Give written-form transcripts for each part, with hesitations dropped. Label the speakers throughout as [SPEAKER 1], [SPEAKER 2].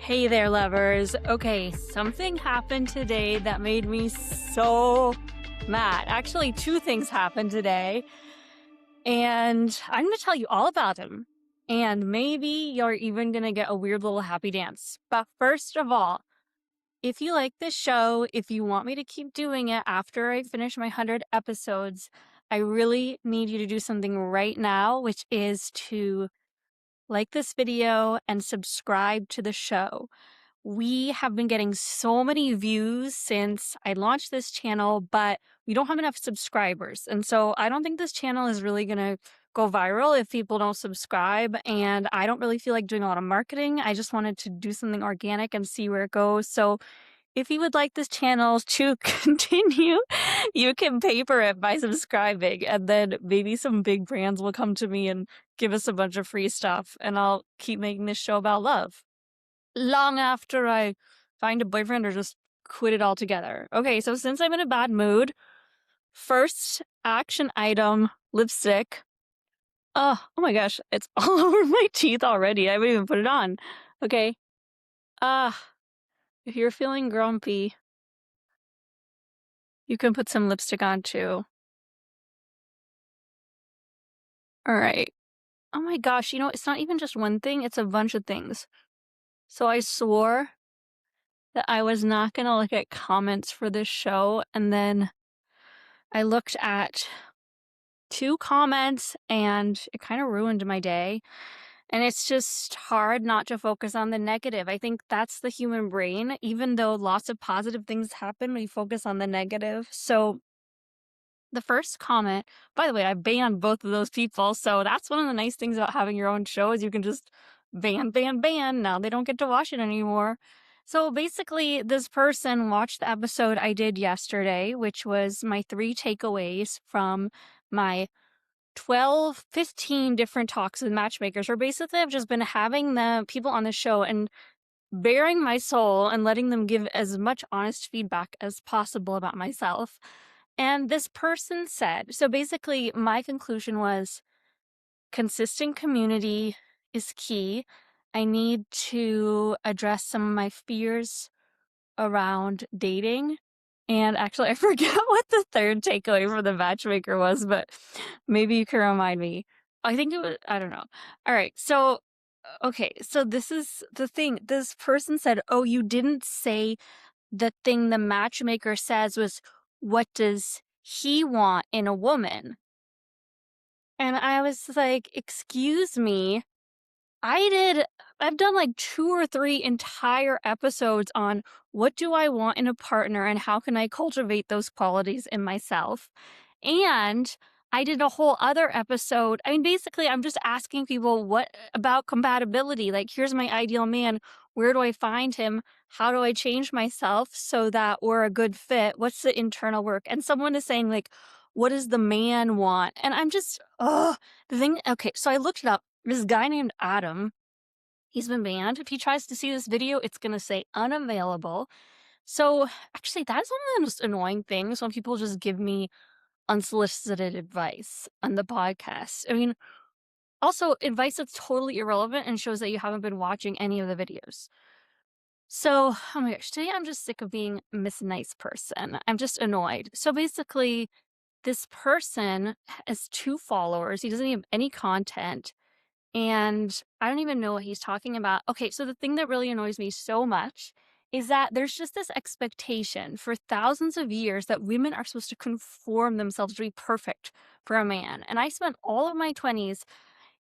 [SPEAKER 1] Hey there, lovers. Okay, something happened today that made me so mad. Actually, two things happened today, and I'm going to tell you all about them. And maybe you're even going to get a weird little happy dance. But first of all, if you like this show, if you want me to keep doing it after I finish my 100 episodes, I really need you to do something right now, which is to like this video and subscribe to the show. We have been getting so many views since I launched this channel, but we don't have enough subscribers. And so I don't think this channel is really going to go viral if people don't subscribe. And I don't really feel like doing a lot of marketing. I just wanted to do something organic and see where it goes. So if you would like this channel to continue, you can pay for it by subscribing. And then maybe some big brands will come to me and give us a bunch of free stuff. And I'll keep making this show about love long after I find a boyfriend or just quit it altogether. Okay, so since I'm in a bad mood, first action item, lipstick. Oh my gosh, it's all over my teeth already. I haven't even put it on. Okay. If you're feeling grumpy, you can put some lipstick on too. All right. Oh my gosh, it's not even just one thing, it's a bunch of things. So I swore that I was not going to look at comments for this show, and then I looked at 2 comments and it kind of ruined my day. And it's just hard not to focus on the negative. I think that's the human brain. Even though lots of positive things happen, we focus on the negative. So the first comment, by the way, I banned both of those people. So that's one of the nice things about having your own show is you can just ban. Now they don't get to watch it anymore. So basically, this person watched the episode I did yesterday, which was my 3 takeaways from my 12, 15 different talks with matchmakers, where basically I've just been having the people on the show and bearing my soul and letting them give as much honest feedback as possible about myself. And this person said, so basically my conclusion was consistent community is key. I need to address some of my fears around dating. And actually, I forget what the third takeaway for the matchmaker was, but maybe you can remind me. I think it was, I don't know. All right. So, okay. So this is the thing. This person said, oh, you didn't say the thing the matchmaker says was, what does he want in a woman? And I was like, excuse me. I've done like 2 or 3 entire episodes on what do I want in a partner and how can I cultivate those qualities in myself. And I did a whole other episode. I mean, basically, I'm just asking people what about compatibility. Like, here's my ideal man. Where do I find him? How do I change myself so that we're a good fit? What's the internal work? And someone is saying, like, what does the man want? And I'm just, okay, so I looked it up. This guy named Adam, he's been banned. If he tries to see this video, it's going to say unavailable. So actually, that's one of the most annoying things when people just give me unsolicited advice on the podcast. I mean, also advice that's totally irrelevant and shows that you haven't been watching any of the videos. So, oh my gosh, today I'm just sick of being Miss Nice Person. I'm just annoyed. So basically, this person has 2 followers. He doesn't have any content. And I don't even know what he's talking about. Okay, so the thing that really annoys me so much is that there's just this expectation for thousands of years that women are supposed to conform themselves to be perfect for a man. And I spent all of my 20s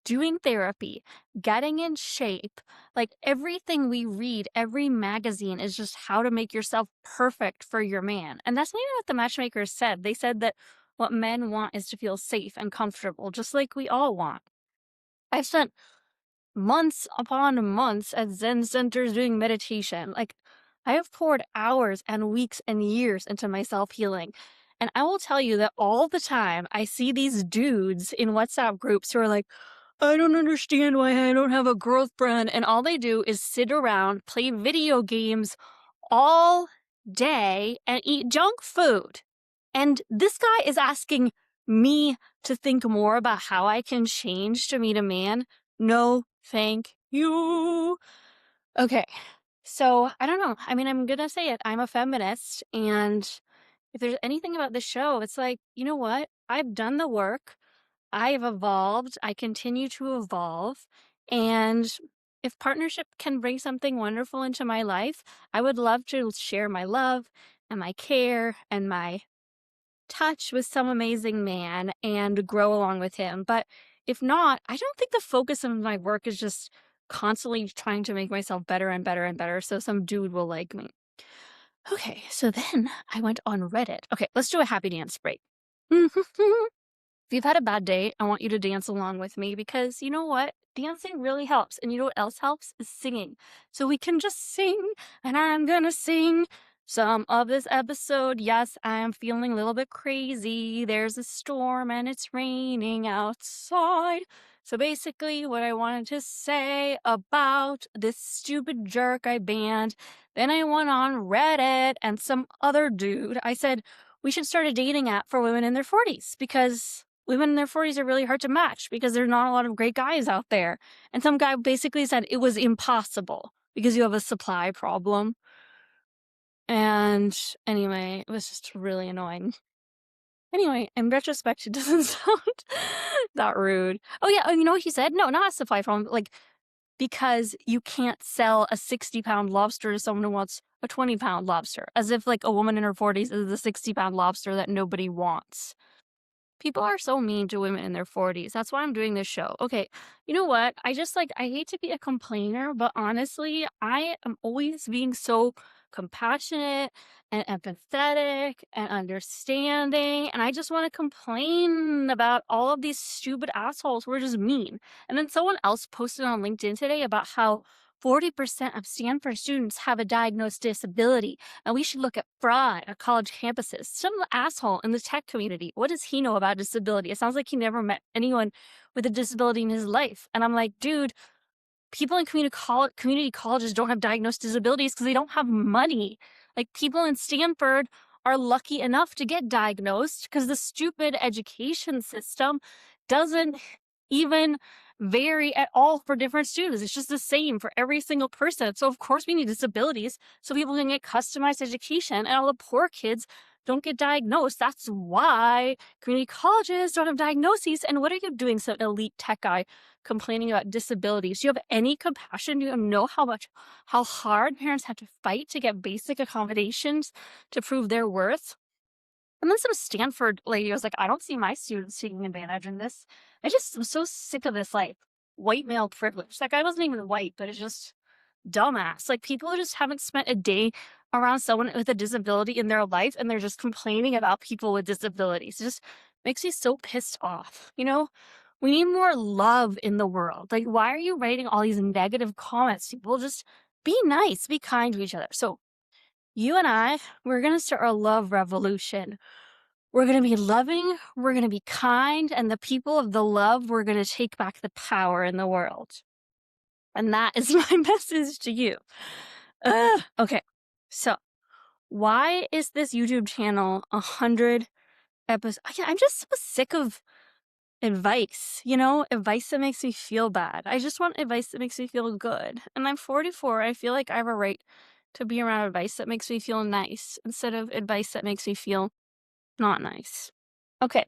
[SPEAKER 1] doing therapy, getting in shape. Like everything we read, every magazine is just how to make yourself perfect for your man. And that's not even what the matchmakers said. They said that what men want is to feel safe and comfortable, just like we all want. I've spent months upon months at Zen centers doing meditation. Like, I have poured hours and weeks and years into my self healing. And I will tell you that all the time I see these dudes in WhatsApp groups who are like, I don't understand why I don't have a girlfriend. And all they do is sit around, play video games all day, and eat junk food. And this guy is asking me to think more about how I can change to meet a man. No, thank you. Okay, So I don't know. I mean, I'm gonna say it. I'm a feminist, and if there's anything about the show, it's like, you know what? I've done the work. I've evolved. I continue to evolve. And if partnership can bring something wonderful into my life, I would love to share my love and my care and my touch with some amazing man and grow along with him. But if not, I don't think the focus of my work is just constantly trying to make myself better and better and better so some dude will like me. Okay, so then I went on Reddit. Okay, let's do a happy dance break. If you've had a bad day, I want you to dance along with me because you know what? Dancing really helps. And you know what else helps? Is singing. So we can just sing, and I'm gonna sing some of this episode. Yes, I am feeling a little bit crazy. There's a storm and it's raining outside. So basically, what I wanted to say about this stupid jerk I banned, then I went on Reddit and some other dude. I said, we should start a dating app for women in their 40s because women in their 40s are really hard to match because there's not a lot of great guys out there. And some guy basically said it was impossible because you have a supply problem. And anyway, it was just really annoying. Anyway, in retrospect, it doesn't sound that rude. Oh, yeah. Oh, you know what he said? No, not a supply problem. Like, because you can't sell a 60-pound lobster to someone who wants a 20-pound lobster, as if like a woman in her 40s is the 60-pound lobster that nobody wants. People are so mean to women in their 40s. That's why I'm doing this show. Okay, you know what? I hate to be a complainer, but honestly, I am always being so compassionate and empathetic and understanding. And I just want to complain about all of these stupid assholes who are just mean. And then someone else posted on LinkedIn today about how 40% of Stanford students have a diagnosed disability, and we should look at fraud at college campuses. Some asshole in the tech community, what does he know about disability? It sounds like he never met anyone with a disability in his life. And I'm like, dude, people in community colleges don't have diagnosed disabilities because they don't have money. Like, people in Stanford are lucky enough to get diagnosed because the stupid education system doesn't even vary at all for different students. It's just the same for every single person. So of course we need disabilities so people can get customized education, and all the poor kids don't get diagnosed. That's why community colleges don't have diagnoses. And what are you doing, some elite tech guy complaining about disabilities? Do you have any compassion? Do you know how hard parents have to fight to get basic accommodations to prove their worth? And then some Stanford lady was like, I don't see my students taking advantage in this. I just am so sick of this, like, white male privilege. That guy wasn't even white, but it's just dumbass. Like, people who just haven't spent a day around someone with a disability in their life and they're just complaining about people with disabilities. It just makes me so pissed off. You know, we need more love in the world. Like, why are you writing all these negative comments? People just be nice, be kind to each other. So, you and I, we're going to start a love revolution. We're going to be loving, we're going to be kind, and the people of the love, we're going to take back the power in the world. And that is my message to you. Okay, so why is this YouTube channel 100 episodes? I'm just so sick of advice, advice that makes me feel bad. I just want advice that makes me feel good. And I'm 44. I feel like I have a right to be around advice that makes me feel nice instead of advice that makes me feel not nice. Okay.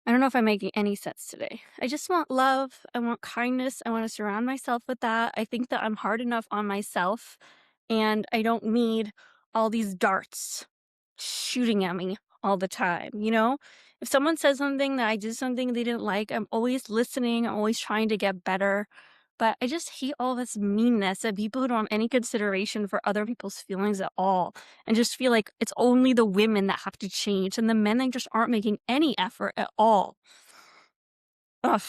[SPEAKER 1] I don't know if I'm making any sense today. I just want love. I want kindness. I want to surround myself with that. I think that I'm hard enough on myself, and I don't need all these darts shooting at me all the time. If someone says something that I did something they didn't like, I'm always listening. I'm always trying to get better. But I just hate all this meanness and people who don't have any consideration for other people's feelings at all, and just feel like it's only the women that have to change and the men, they just aren't making any effort at all. Ugh.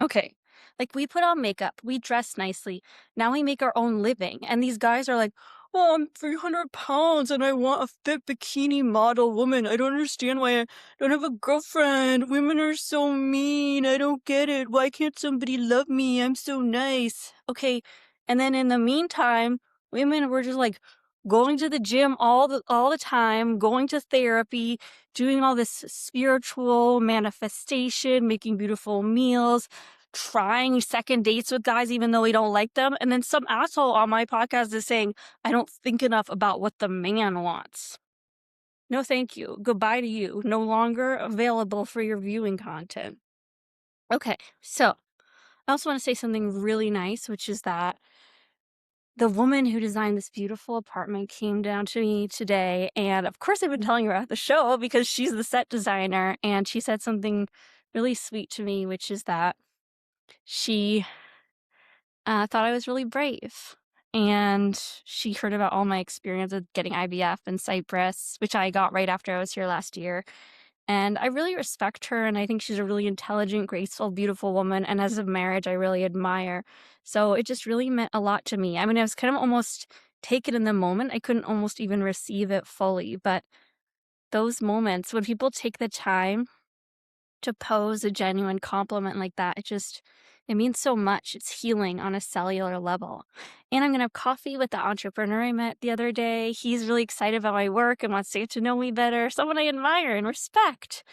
[SPEAKER 1] Okay. Like, we put on makeup, we dress nicely. Now we make our own living. And these guys are like, oh, I'm 300 pounds and I want a fit bikini model woman. I don't understand why I don't have a girlfriend. Women are so mean. I don't get it. Why can't somebody love me? I'm so nice. Okay. And then in the meantime, women were just like going to the gym all the time, going to therapy, doing all this spiritual manifestation, making beautiful meals, trying second dates with guys even though we don't like them. And then some asshole on my podcast is saying, I don't think enough about what the man wants. No, thank you. Goodbye to you. No longer available for your viewing content. Okay, so I also want to say something really nice, which is that the woman who designed this beautiful apartment came down to me today. And of course, I've been telling her about the show because she's the set designer. And she said something really sweet to me, which is that she thought I was really brave. And she heard about all my experience with getting IVF in Cyprus, which I got right after I was here last year. And I really respect her, and I think she's a really intelligent, graceful, beautiful woman. And as a marriage, I really admire. So it just really meant a lot to me. I mean, I was kind of almost taken in the moment. I couldn't almost even receive it fully. But those moments when people take the time to pose a genuine compliment like that, it means so much. It's healing on a cellular level. And I'm going to have coffee with the entrepreneur I met the other day. He's really excited about my work and wants to get to know me better. Someone I admire and respect.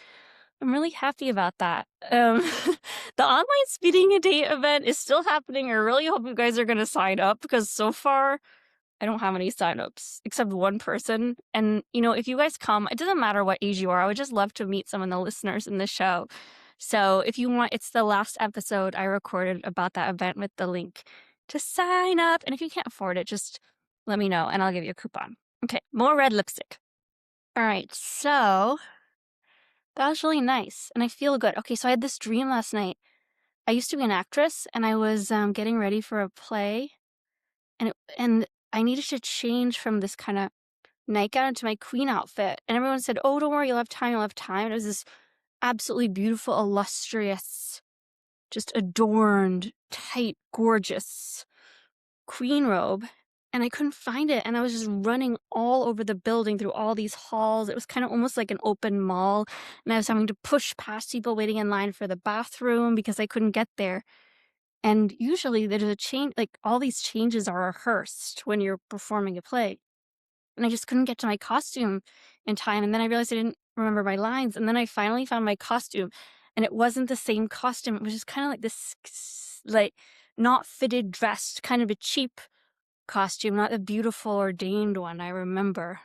[SPEAKER 1] I'm really happy about that. The online speeding a date event is still happening. I really hope you guys are going to sign up because so far I don't have any signups except one person. And, if you guys come, it doesn't matter what age you are. I would just love to meet some of the listeners in the show. So if you want, it's the last episode I recorded about that event with the link to sign up. And if you can't afford it, just let me know and I'll give you a coupon. Okay, more red lipstick. All right, so that was really nice and I feel good. Okay, so I had this dream last night. I used to be an actress and I was getting ready for a play and I needed to change from this kind of nightgown into my queen outfit. And everyone said, oh, don't worry, you'll have time. And it was this absolutely beautiful, illustrious, just adorned, tight, gorgeous queen robe. And I couldn't find it. And I was just running all over the building through all these halls. It was kind of almost like an open mall. And I was having to push past people waiting in line for the bathroom because I couldn't get there. And usually there's a change, like all these changes are rehearsed when you're performing a play. And I just couldn't get to my costume in time. And then I realized I didn't remember my lines. And then I finally found my costume. And it wasn't the same costume. It was just kind of like this, like, not fitted, dressed, kind of a cheap costume, not the beautiful, ordained one I remember.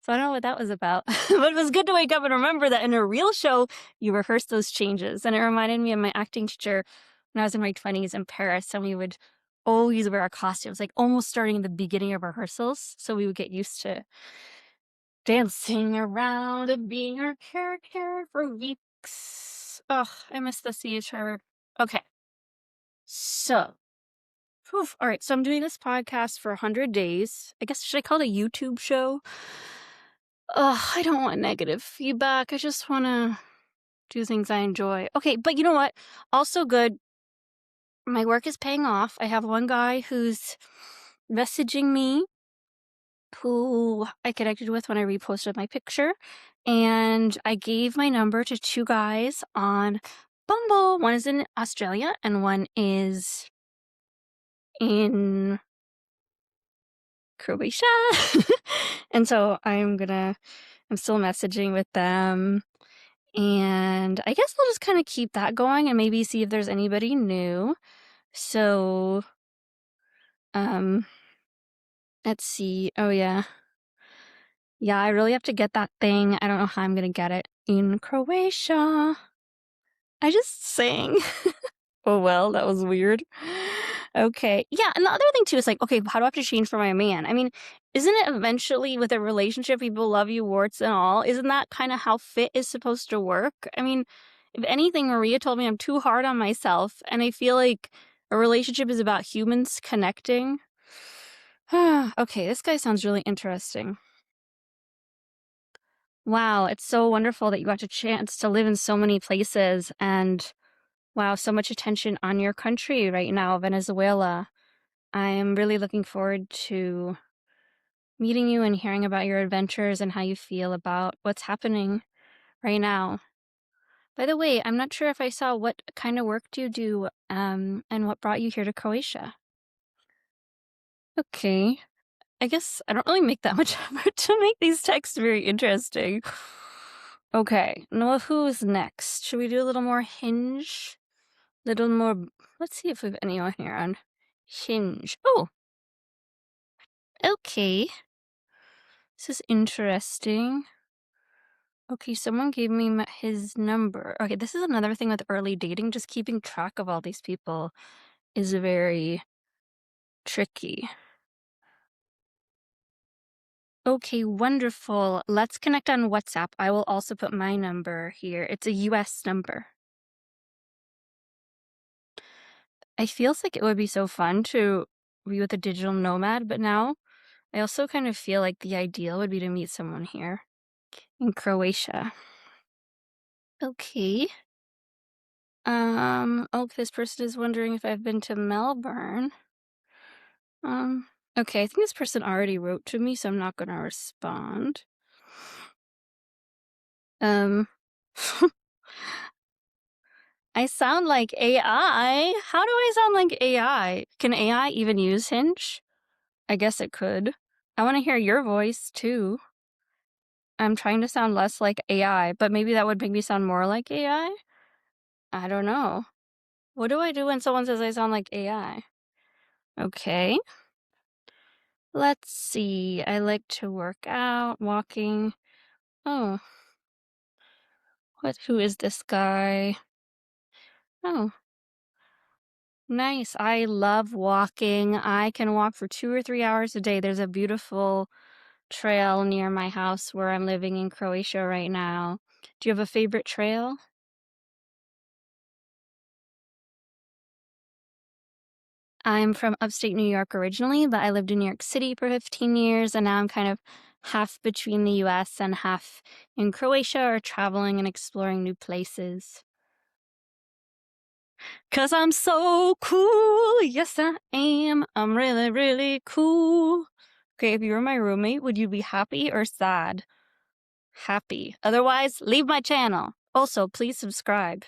[SPEAKER 1] So I don't know what that was about. But it was good to wake up and remember that in a real show, you rehearse those changes. And it reminded me of my acting teacher when I was in my 20s in Paris. And we would always wear our costumes, like almost starting in the beginning of rehearsals. So we would get used to dancing around and being our character for weeks. Ugh, I miss the theater. Okay. So, all right. So I'm doing this podcast for 100 days. I guess, should I call it a YouTube show? Ugh, I don't want negative feedback. I just want to do things I enjoy. Okay, but you know what? Also good. My work is paying off. I have one guy who's messaging me who I connected with when I reposted my picture. And I gave my number to two guys on Bumble. One is in Australia and one is in Croatia. And so I'm still messaging with them. And I guess I'll just kind of keep that going and maybe see if there's anybody new. So, let's see. Oh, yeah. Yeah, I really have to get that thing. I don't know how I'm going to get it in Croatia. I just sang. Oh, well, that was weird. Okay. Yeah, and the other thing, too, is like, okay, how do I have to change for my man? I mean, isn't it eventually with a relationship, people love you, warts and all? Isn't that kind of how fit is supposed to work? I mean, if anything, Maria told me I'm too hard on myself, and I feel like a relationship is about humans connecting. Okay, this guy sounds really interesting. Wow, it's so wonderful that you got a chance to live in so many places and wow, so much attention on your country right now, Venezuela. I am really looking forward to meeting you and hearing about your adventures and how you feel about what's happening right now. By the way, I'm not sure if I saw what kind of work do you do and what brought you here to Croatia. Okay. I guess I don't really make that much effort to make these texts very interesting. Okay, now who's next? Should we do a little more Hinge? Little more. Let's see if we have anyone here on Hinge. Oh, okay. This is interesting. Okay, someone gave me his number. Okay, this is another thing with early dating. Just keeping track of all these people is very tricky. Okay, wonderful. Let's connect on WhatsApp. I will also put my number here. It's a US number. I feels like it would be so fun to be with a digital nomad, but now I also kind of feel like the ideal would be to meet someone here in Croatia. Okay. Okay, this person is wondering if I've been to Melbourne. Okay, I think this person already wrote to me, so I'm not gonna respond. I sound like AI? How do I sound like AI? Can AI even use Hinge? I guess it could. I want to hear your voice, too. I'm trying to sound less like AI, but maybe that would make me sound more like AI? I don't know. What do I do when someone says I sound like AI? Okay. Let's see. I like to work out, walking. Oh, who is this guy? Oh, nice. I love walking. I can walk for 2 or 3 hours a day. There's a beautiful trail near my house where I'm living in Croatia right now. Do you have a favorite trail? I'm from upstate New York originally, but I lived in New York City for 15 years, and now I'm kind of half between the US and half in Croatia or traveling and exploring new places. 'Cause I'm so cool. Yes, I am. I'm really, really cool. Okay, if you were my roommate, would you be happy or sad? Happy. Otherwise, leave my channel. Also, please subscribe.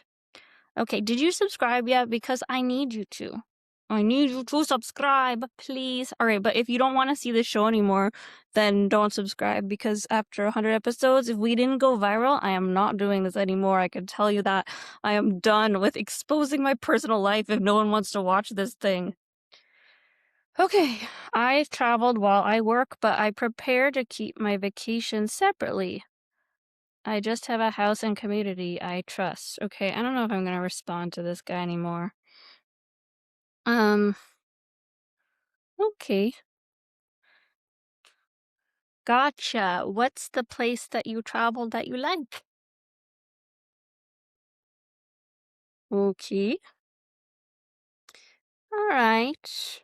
[SPEAKER 1] Okay, did you subscribe yet? Because I need you to. I need you to subscribe, please. All right, but if you don't want to see this show anymore, then don't subscribe because after 100 episodes, if we didn't go viral, I am not doing this anymore. I can tell you that. I am done with exposing my personal life if no one wants to watch this thing. Okay, I've traveled while I work, but I prepare to keep my vacation separately. I just have a house and community I trust. Okay, I don't know if I'm gonna respond to this guy anymore. Um, okay. Gotcha. What's the place that you traveled that you like? Okay. All right.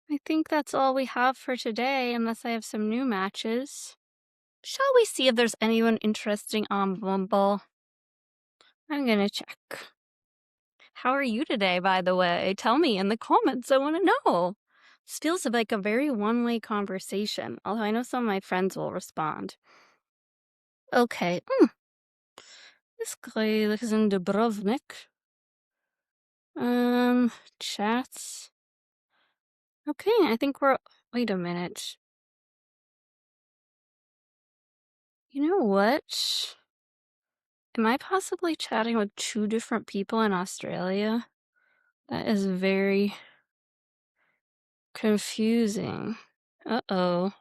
[SPEAKER 1] I think that's all we have for today, unless I have some new matches. Shall we see if there's anyone interesting on Bumble? I'm gonna check. How are you today, by the way? Tell me in the comments. I want to know. This feels like a very one-way conversation, although I know some of my friends will respond. Okay. This guy lives in Dubrovnik. Chats. Okay, I think we're. Wait a minute. You know what? Am I possibly chatting with two different people in Australia? That is very confusing. Uh-oh.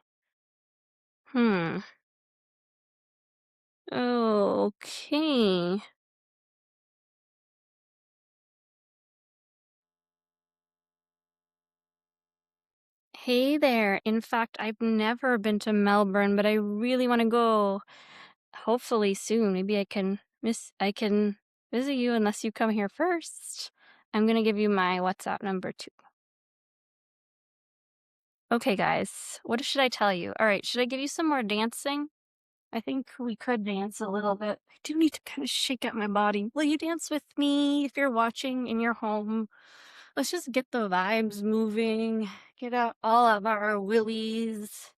[SPEAKER 1] Okay. Hey there. In fact, I've never been to Melbourne, but I really want to go. Hopefully soon. Maybe I can visit you unless you come here first. I'm gonna give you my WhatsApp number too. Okay, guys, what should I tell you? All right, should I give you some more dancing? I think we could dance a little bit. I do need to kind of shake out my body. Will you dance with me if you're watching in your home? Let's just get the vibes moving, get out all of our willies.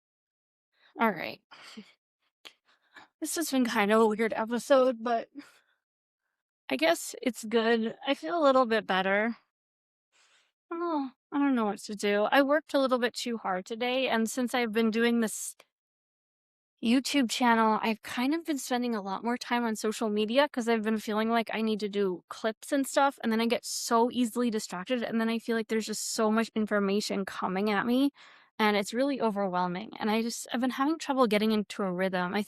[SPEAKER 1] All right. This has been kind of a weird episode, but I guess it's good. I feel a little bit better. Oh, I don't know what to do. I worked a little bit too hard today, and since I've been doing this, YouTube channel, I've kind of been spending a lot more time on social media because I've been feeling like I need to do clips and stuff, and then I get so easily distracted, and then I feel like there's just so much information coming at me, and it's really overwhelming. And I've been having trouble getting into a rhythm. I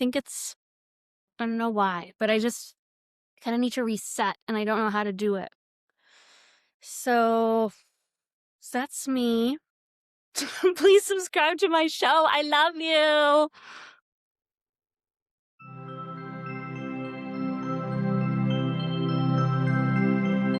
[SPEAKER 1] don't know why, but I just kind of need to reset, and I don't know how to do it. So that's me. Please subscribe to my show. I love you.